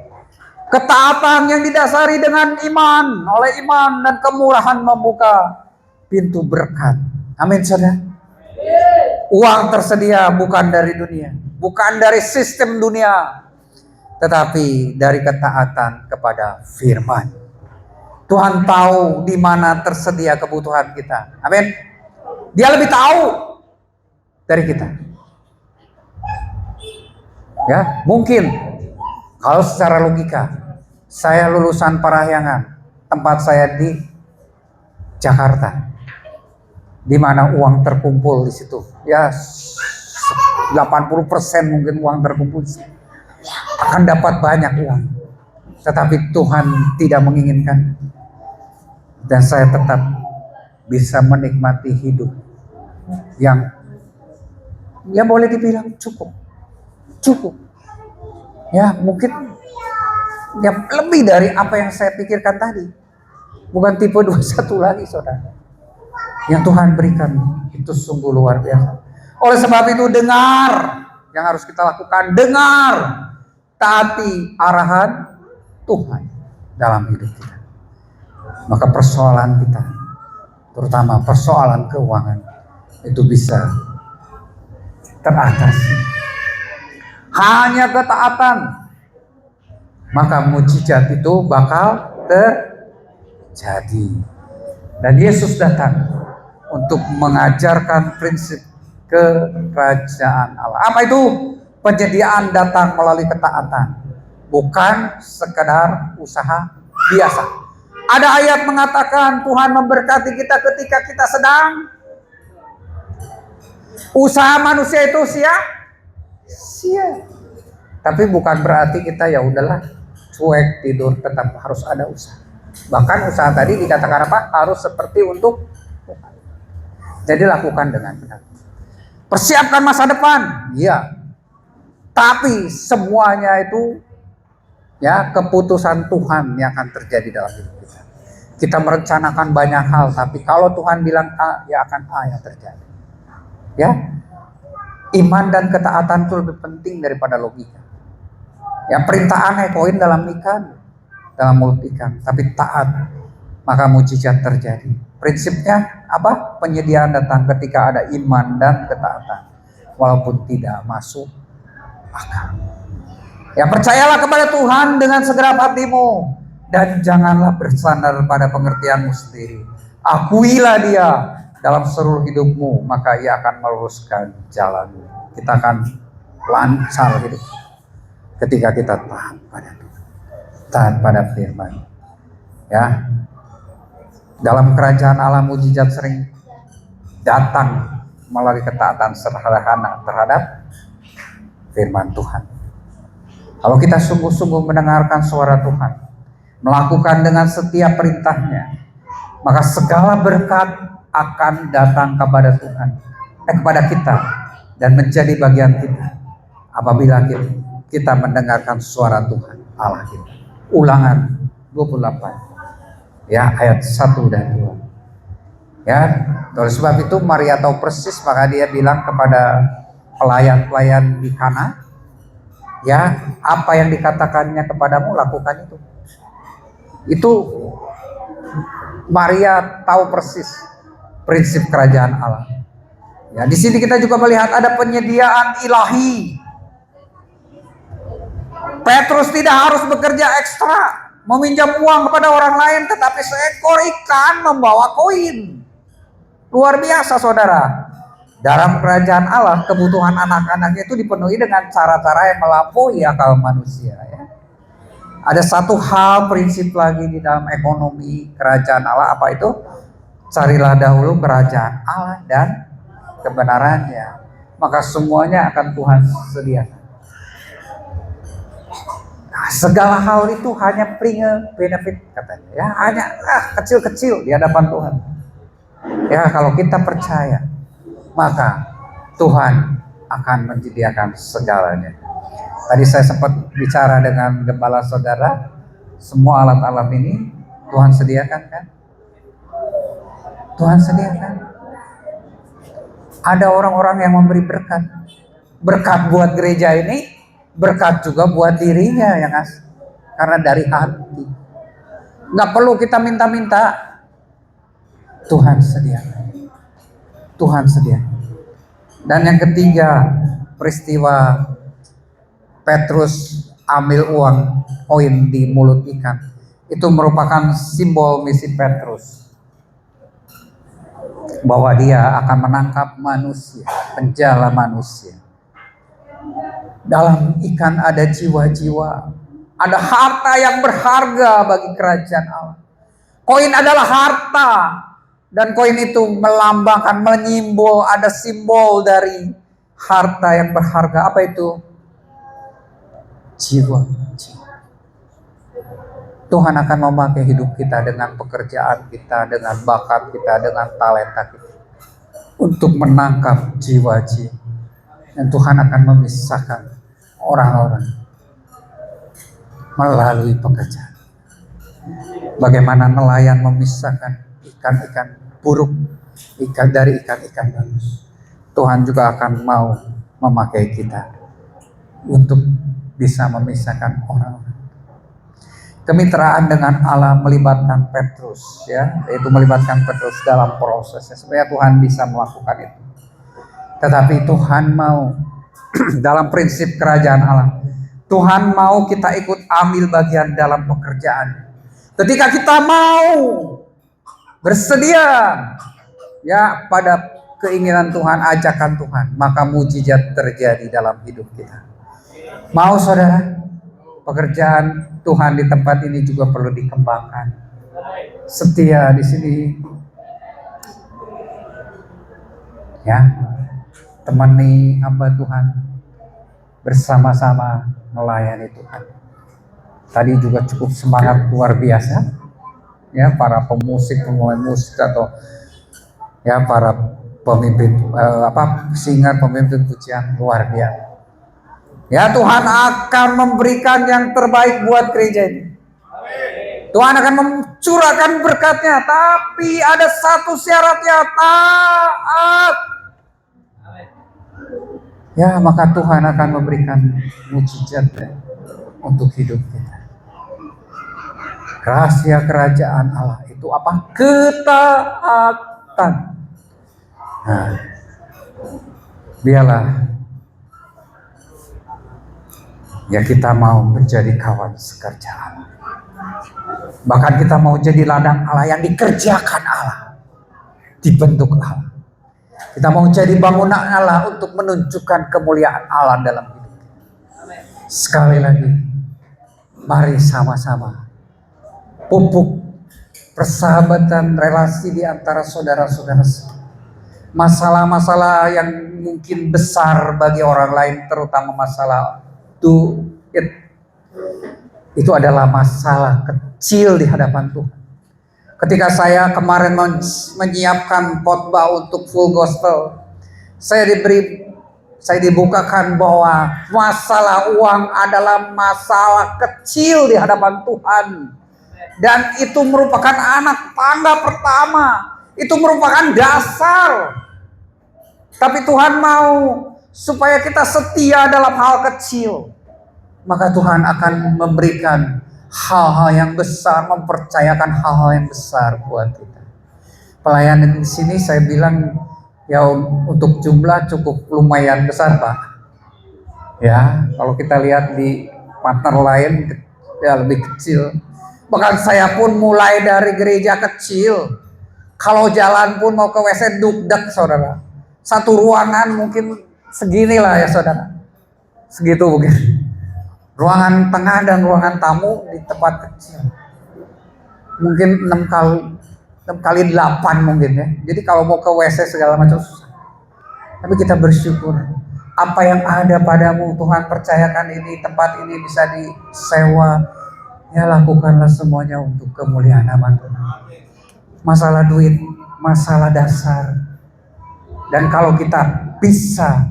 Ketaatan yang didasari dengan iman, oleh iman dan kemurahan membuka pintu berkat. Amin saudara. Uang tersedia bukan dari dunia, bukan dari sistem dunia, tetapi dari ketaatan kepada firman. Tuhan tahu di mana tersedia kebutuhan kita. Amin. Dia lebih tahu dari kita. Ya, mungkin kalau secara logika, saya lulusan Parahyangan, tempat saya di Jakarta, di mana uang terkumpul di situ. Ya, 80% mungkin uang terkumpul di situ. Akan dapat banyak uang. Tetapi Tuhan tidak menginginkan. Dan saya tetap bisa menikmati hidup yang ya boleh dibilang cukup. Ya mungkin ya lebih dari apa yang saya pikirkan tadi. Bukan tipe 21 lagi saudara. Yang Tuhan berikan itu sungguh luar biasa. Oleh sebab itu dengar yang harus kita lakukan. Dengar, taati arahan Tuhan dalam hidup kita. Maka persoalan kita, terutama persoalan keuangan, itu bisa teratasi. Hanya ketaatan, maka mujizat itu bakal terjadi. Dan Yesus datang untuk mengajarkan prinsip kerajaan Allah. Apa itu? Penyediaan datang melalui ketaatan, bukan sekedar usaha biasa. Ada ayat mengatakan Tuhan memberkati kita ketika kita sedang usaha manusia itu sia-sia. Tapi bukan berarti kita ya udahlah cuek tidur, tetap harus ada usaha. Bahkan usaha tadi dikatakan apa? Harus seperti untuk Tuhan. Jadi lakukan dengan benar. Persiapkan masa depan, ya. Tapi semuanya itu ya keputusan Tuhan yang akan terjadi dalam hidup kita. Kita merencanakan banyak hal, tapi kalau Tuhan bilang A, ya akan A yang terjadi. Ya, iman dan ketaatan itu lebih penting daripada logika. Ya, perintah aneh koin dalam mulut ikan, tapi taat maka mujizat terjadi. Prinsipnya apa? Penyediaan datang ketika ada iman dan ketaatan, walaupun tidak masuk akal. Ya, percayalah kepada Tuhan dengan segenap hatimu dan janganlah bersandar pada pengertianmu sendiri. Akuilah Dia dalam seluruh hidupmu, maka Ia akan meluruskan jalanmu. Kita akan lancar hidup ketika kita taat pada Tuhan, taat pada firman. Ya, dalam kerajaan Allah mujizat sering datang melalui ketaatan sederhana terhadap firman Tuhan. Kalau kita sungguh-sungguh mendengarkan suara Tuhan, melakukan dengan setiap perintahnya, maka segala berkat akan datang kepada Tuhan, kepada kita dan menjadi bagian kita apabila kita mendengarkan suara Tuhan Allah kita. Ulangan 28 ya ayat 1 dan 2. Ya, oleh sebab itu Maria tahu persis, maka dia bilang kepada pelayan-pelayan di Kana, ya, apa yang dikatakannya kepadamu lakukan itu. Itu Maria tahu persis prinsip kerajaan Allah. Ya, di sini kita juga melihat ada penyediaan ilahi. Petrus tidak harus bekerja ekstra, meminjam uang kepada orang lain, tetapi seekor ikan membawa koin. Luar biasa, saudara. Dalam kerajaan Allah, kebutuhan anak-anaknya itu dipenuhi dengan cara-cara yang melampaui akal manusia. Ya. Ada satu hal prinsip lagi di dalam ekonomi kerajaan Allah, apa itu? Carilah dahulu kerajaan Allah dan kebenarannya, maka semuanya akan Tuhan sediakan. Nah, segala hal itu hanya benefit katanya, ya hanya kecil-kecil di hadapan Tuhan. Ya, kalau kita percaya, maka Tuhan akan menyediakan segalanya. Tadi saya sempat bicara dengan gembala saudara, semua alat-alat ini Tuhan sediakan kan? Tuhan sediakan. Ada orang-orang yang memberi berkat. Berkat buat gereja ini, berkat juga buat dirinya yang ngasih. Karena dari hati. Nggak perlu kita minta-minta. Tuhan sediakan. Tuhan sediakan. Dan yang ketiga, peristiwa Petrus ambil uang koin di mulut ikan. Itu merupakan simbol misi Petrus. Bahwa dia akan menangkap manusia, penjala manusia. Dalam ikan ada jiwa-jiwa, ada harta yang berharga bagi kerajaan Allah. Koin adalah harta, dan koin itu melambangkan, menyimbol, ada simbol dari harta yang berharga. Apa itu? Jiwa. Tuhan akan memakai hidup kita dengan pekerjaan kita, dengan bakat kita, dengan talenta kita untuk menangkap jiwa-jiwa. Dan Tuhan akan memisahkan orang-orang melalui pekerjaan. Bagaimana nelayan memisahkan ikan-ikan buruk dari ikan-ikan bagus. Tuhan juga akan mau memakai kita untuk bisa memisahkan orang-orang. Kemitraan dengan Allah melibatkan Petrus, ya, yaitu melibatkan Petrus dalam prosesnya supaya Tuhan bisa melakukan itu. Tetapi Tuhan mau dalam prinsip kerajaan Allah, Tuhan mau kita ikut ambil bagian dalam pekerjaan. Ketika kita mau bersedia ya pada keinginan Tuhan, ajakan Tuhan, maka mujizat terjadi dalam hidup kita. Mau saudara, pekerjaan Tuhan di tempat ini juga perlu dikembangkan. Setia di sini, ya, temani hamba Tuhan bersama-sama melayani Tuhan. Tadi juga cukup semangat luar biasa, ya, para pemusik, pemain musik atau ya para pemimpin singer, pemimpin pujian luar biasa. Ya, Tuhan akan memberikan yang terbaik buat gereja ini. Tuhan akan mencurahkan berkatnya, tapi ada satu syaratnya, taat. Ya, maka Tuhan akan memberikan mujizat untuk hidup kita. Rahasia kerajaan Allah itu apa? Ketaatan. Nah, biarlah ya kita mau menjadi kawan sekerja Allah. Bahkan kita mau jadi ladang Allah yang dikerjakan Allah, dibentuk Allah. Kita mau jadi bangunan Allah untuk menunjukkan kemuliaan Allah dalam hidup kita. Sekali lagi, mari sama-sama pupuk persahabatan, relasi di antara saudara-saudara. Masalah-masalah yang mungkin besar bagi orang lain, terutama masalah itu adalah masalah kecil di hadapan Tuhan. Ketika saya kemarin menyiapkan khotbah untuk full gospel, saya dibukakan bahwa masalah uang adalah masalah kecil di hadapan Tuhan. Dan itu merupakan anak tangga pertama. Itu merupakan dasar. Tapi Tuhan mau supaya kita setia dalam hal kecil. Maka Tuhan akan memberikan hal-hal yang besar, mempercayakan hal-hal yang besar buat kita. Pelayanan di sini saya bilang ya untuk jumlah cukup lumayan besar, Pak. Ya, kalau kita lihat di partner lain ya lebih kecil. Bahkan saya pun mulai dari gereja kecil. Kalau jalan pun mau ke WC duk-dak, saudara. Satu ruangan mungkin segini lah ya, saudara. Segitu mungkin. Ruangan tengah dan ruangan tamu di tempat kecil. Mungkin 6 kali 8 mungkin ya. Jadi kalau mau ke WC segala macam susah. Tapi kita bersyukur. Apa yang ada padamu Tuhan percayakan ini, tempat ini bisa disewa. Ya lakukanlah semuanya untuk kemuliaan nama Tuhan. Masalah duit, masalah dasar. Dan kalau kita bisa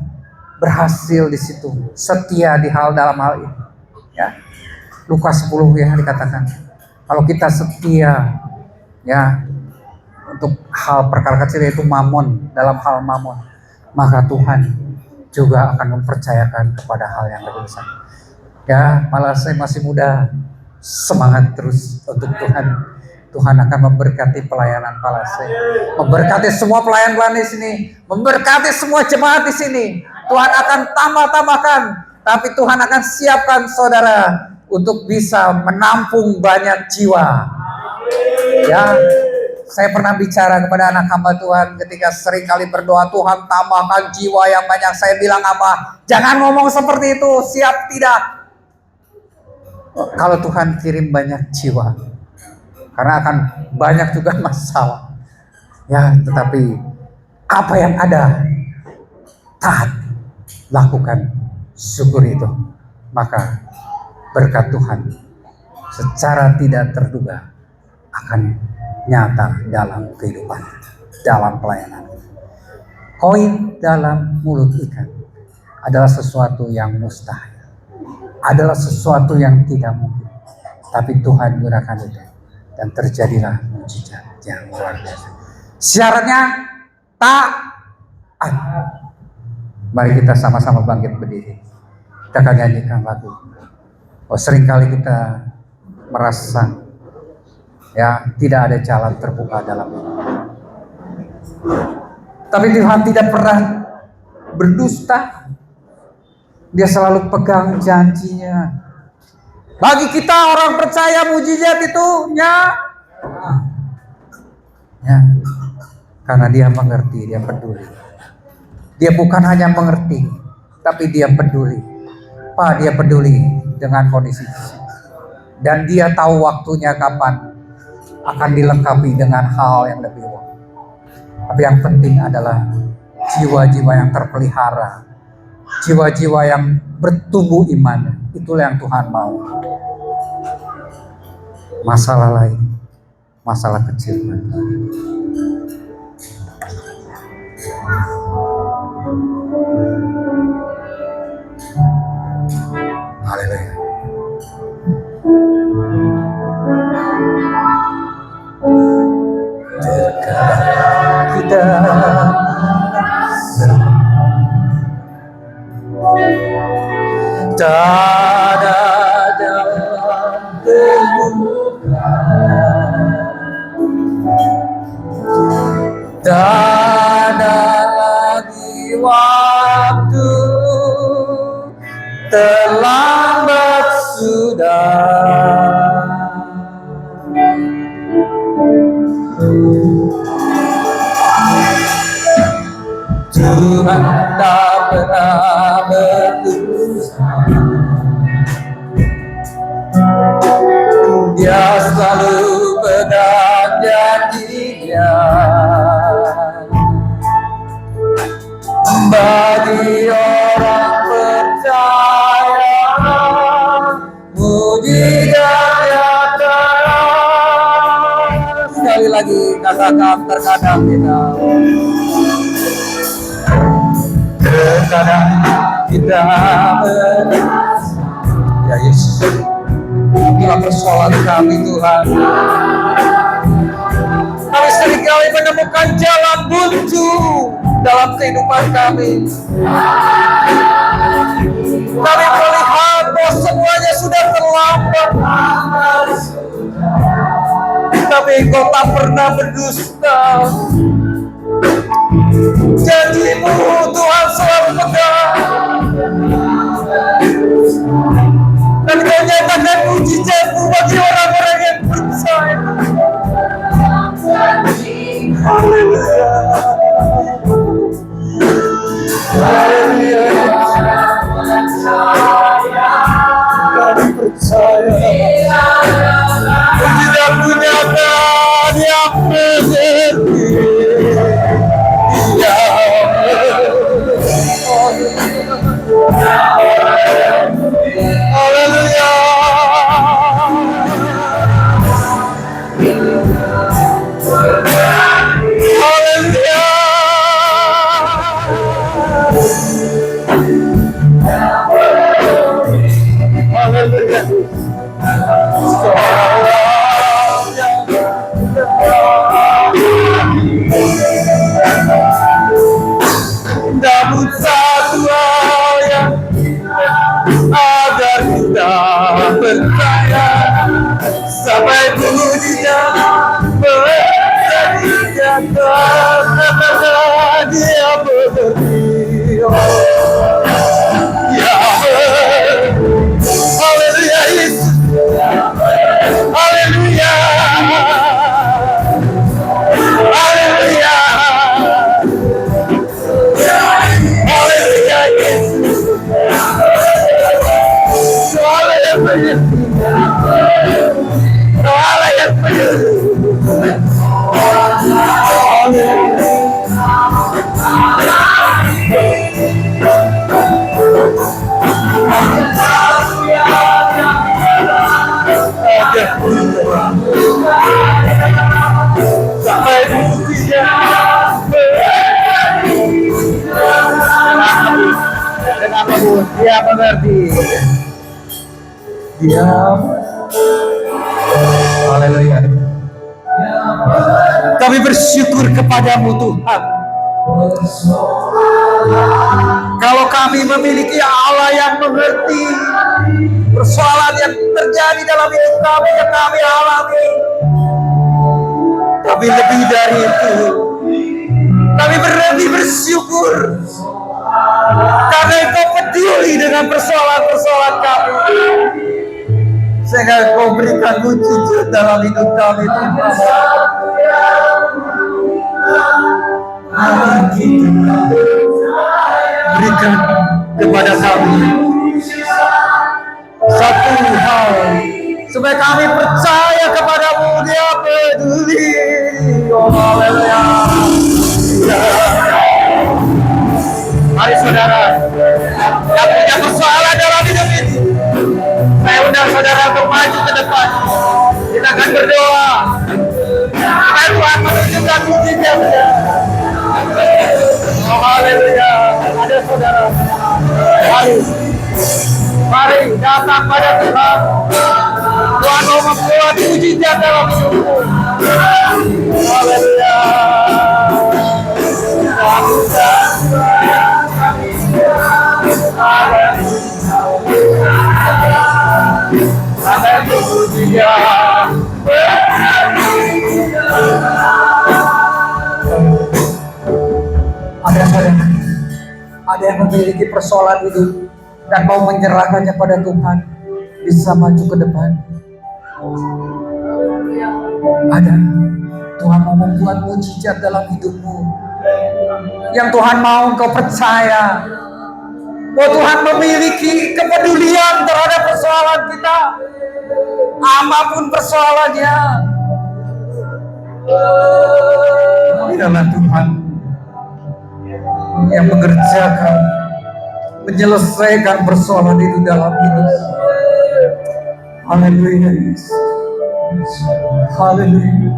berhasil di situ, setia di dalam hal ini. Ya, Lukas 10 ya dikatakan, kalau kita setia ya untuk hal perkara kecil yaitu mamon, dalam hal mamon, maka Tuhan juga akan mempercayakan kepada hal yang lebih besar. Ya, malah saya masih muda, semangat terus untuk Tuhan. Tuhan akan memberkati pelayanan Palase, memberkati semua pelayan-pelayan di sini, memberkati semua jemaat di sini. Tuhan akan tambahkan, tapi Tuhan akan siapkan saudara untuk bisa menampung banyak jiwa. Ya, saya pernah bicara kepada anak hamba Tuhan ketika sering kali berdoa, Tuhan tambahkan jiwa yang banyak. Saya bilang apa? Jangan ngomong seperti itu, siap tidak? Kalau Tuhan kirim banyak jiwa, karena akan banyak juga masalah. Ya, tetapi apa yang ada, taat, lakukan, syukur itu. Maka berkat Tuhan secara tidak terduga akan nyata dalam kehidupan, dalam pelayanan. Koin dalam mulut ikan adalah sesuatu yang mustahil, adalah sesuatu yang tidak mungkin. Tapi Tuhan gunakan itu dan terjadilah mujizat yang luar biasa. Syaratnya taat. Mari kita sama-sama bangkit berdiri. Kita akan nyanyikan lagu. Seringkali kita merasa ya tidak ada jalan terbuka dalam hidup. Tapi Tuhan tidak pernah berdusta. Dia selalu pegang janjinya. Bagi kita orang percaya mujizat itu nyata. Ya, karena dia mengerti, dia peduli. Dia bukan hanya mengerti, tapi dia peduli. Pak, dia peduli dengan kondisi. Dan dia tahu waktunya kapan akan dilengkapi dengan hal yang lebih wah. Tapi yang penting adalah jiwa-jiwa yang terpelihara, jiwa-jiwa yang bertumbuh iman. Itulah yang Tuhan mau. Masalah lain, masalah kecil. Haleluya. Terkadang kita tak ada terbuka, tak ada lagi waktu, terlambat sudah. Tuhan tak pernah berdusta, Dia selalu pegang janjinya. Bagi orang percaya, mujizat nyata. Sekali lagi katakan, terkadang kita ya Yesus, inilah persoalan kami Tuhan. Kami seringkali menemukan jalan buntu dalam kehidupan kami. Kami melihat bahwa semuanya sudah terlambat, tapi Engkau tak pernah berdusta. Janji-Mu Tuhan selalu pegang, dan Kau nyatakan mujizat-Mu bagi orang-orang yang percaya. Haleluya. Haleluya. Kami percaya mujizat-Mu nyata, Dia mengerti. Haleluya. Haleluya. Haleluya. Namun satu hal yang agar kita percaya, sampai mujizat menjadi nyata. Dia mengerti. Haleluya Yesus. Haleluya. Haleluya. Haleluya Yesus. Haleluya. Sampai Dia mengerti. Dia. Haleluya. Kami bersyukur kepadamu Tuhan. Kalau kami memiliki Allah yang mengerti persoalan yang terjadi dalam hidup kami yang kami alami, tapi lebih dari itu, kami berhenti bersyukur karena Engkau peduli dengan persoalan-persoalan kami, sehingga Engkau berikan mujizat dalam hidup kami Tuhan. Mari kita berikan kepada kami satu hal, supaya kami percaya kepadamu. Dia peduli. Oh, haleluya. Mari saudara yang punya persoalan dalam hidup ini, saya undang saudara untuk maju ke depan. Kita akan berdoa supaya Tuhan menunjukkan mujizatnya. Oh, haleluya. Ada saudara, mari datang pada Tuhan. Tuhan mau membuat mujizat dalam hidupmu. Haleluya. Ada yang memiliki persoalan hidup dan mau menyerahkannya pada Tuhan, bisa maju ke depan. Ada, Tuhan mau membuat mujizat dalam hidupmu. Yang Tuhan mau engkau percaya bahwa Tuhan memiliki kepedulian terhadap persoalan kita, apapun persoalannya. Inilah Tuhan yang mengerjakan, menyelesaikan persoalan itu dalam hidup. Haleluya. Haleluya.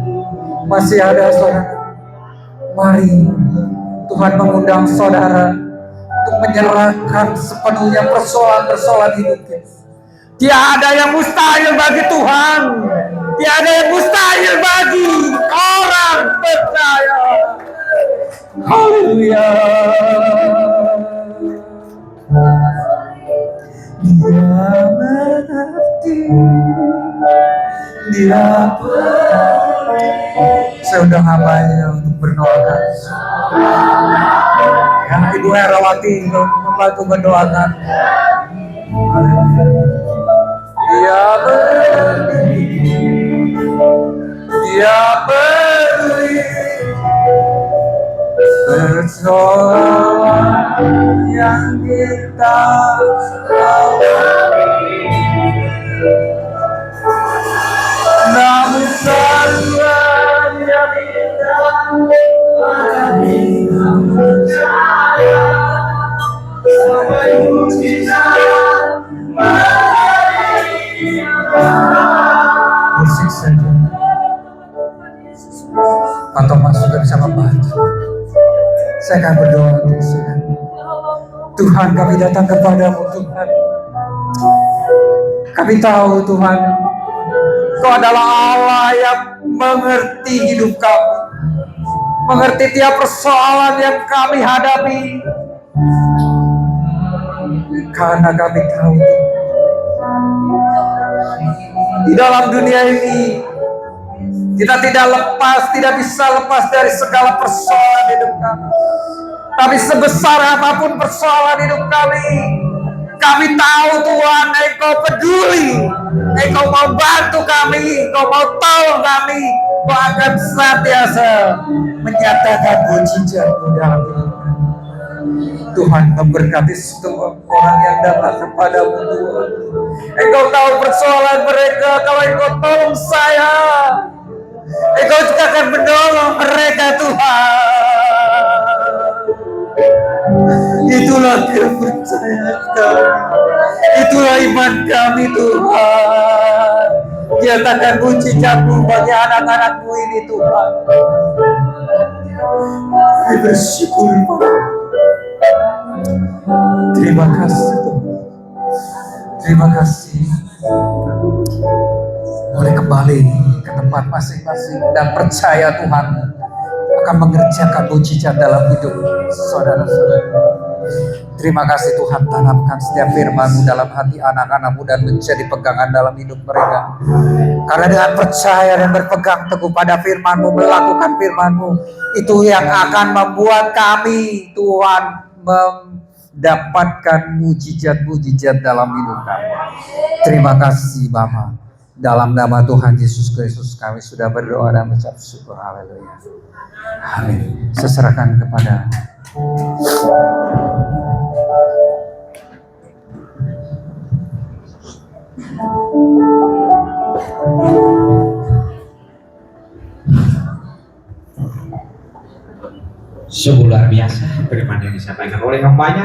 Masih ada saudara. Mari Tuhan mengundang saudara untuk menyerahkan sepenuhnya persoalan-persoalan hidup kita. Tiada yang mustahil bagi Tuhan. Tiada yang mustahil bagi orang percaya. Haleluya. Dia mengerti. Dia saya undang hambanya untuk berdoakan. Ya, Ibu Herawati membantu mendoakan. Dia berdiri, dia peduli, persoalan yang kita alami. Namun semuanya kita alami, percaya sampai mujizat musik saja. Pak Thomas juga bisa membantu. Saya akan berdoa untuk Tuhan. Tuhan, kami datang kepadamu Tuhan. Kami tahu Tuhan, Kau adalah Allah yang mengerti hidup kami, mengerti tiap persoalan yang kami hadapi. Karena kami tahu di dalam dunia ini kita tidak bisa lepas dari segala persoalan hidup kami. Tapi sebesar apapun persoalan hidup kami tahu Tuhan, Engkau peduli, Engkau mau bantu kami, Engkau mau tolong kami, Engkau akan senantiasa menyatakan mujizat-Mu dalam hidup kami. Tuhan memberkati semua orang yang datang kepadamu Tuhan. Engkau tahu persoalan mereka, kalau Engkau tolong saya, Engkau juga akan menolong mereka Tuhan. Itulah kepercayaan kami, itulah iman kami Tuhan. Nyatakan mujizat-Mu bagi anak-anak-Mu ini Tuhan. Kami bersyukur Pak. Terima kasih Tuhan. Terima kasih. Boleh kembali ke tempat masing-masing dan percaya Tuhan akan mengerjakan mujizat dalam hidup saudara-saudara. Terima kasih Tuhan, tanamkan setiap firman-Mu dalam hati anak-anak-Mu dan menjadi pegangan dalam hidup mereka. Karena dengan percaya dan berpegang teguh pada firman-Mu, melakukan firman-Mu, itu yang akan membuat kami Tuhan mendapatkan mujizat-mujizat dalam hidup kami. Terima kasih Bapa. Dalam nama Tuhan Yesus Kristus kami sudah berdoa dan mengucap syukur. Haleluya. Amin. Seserahkan kepada sungguh luar biasa firman yang disampaikan oleh hambanya.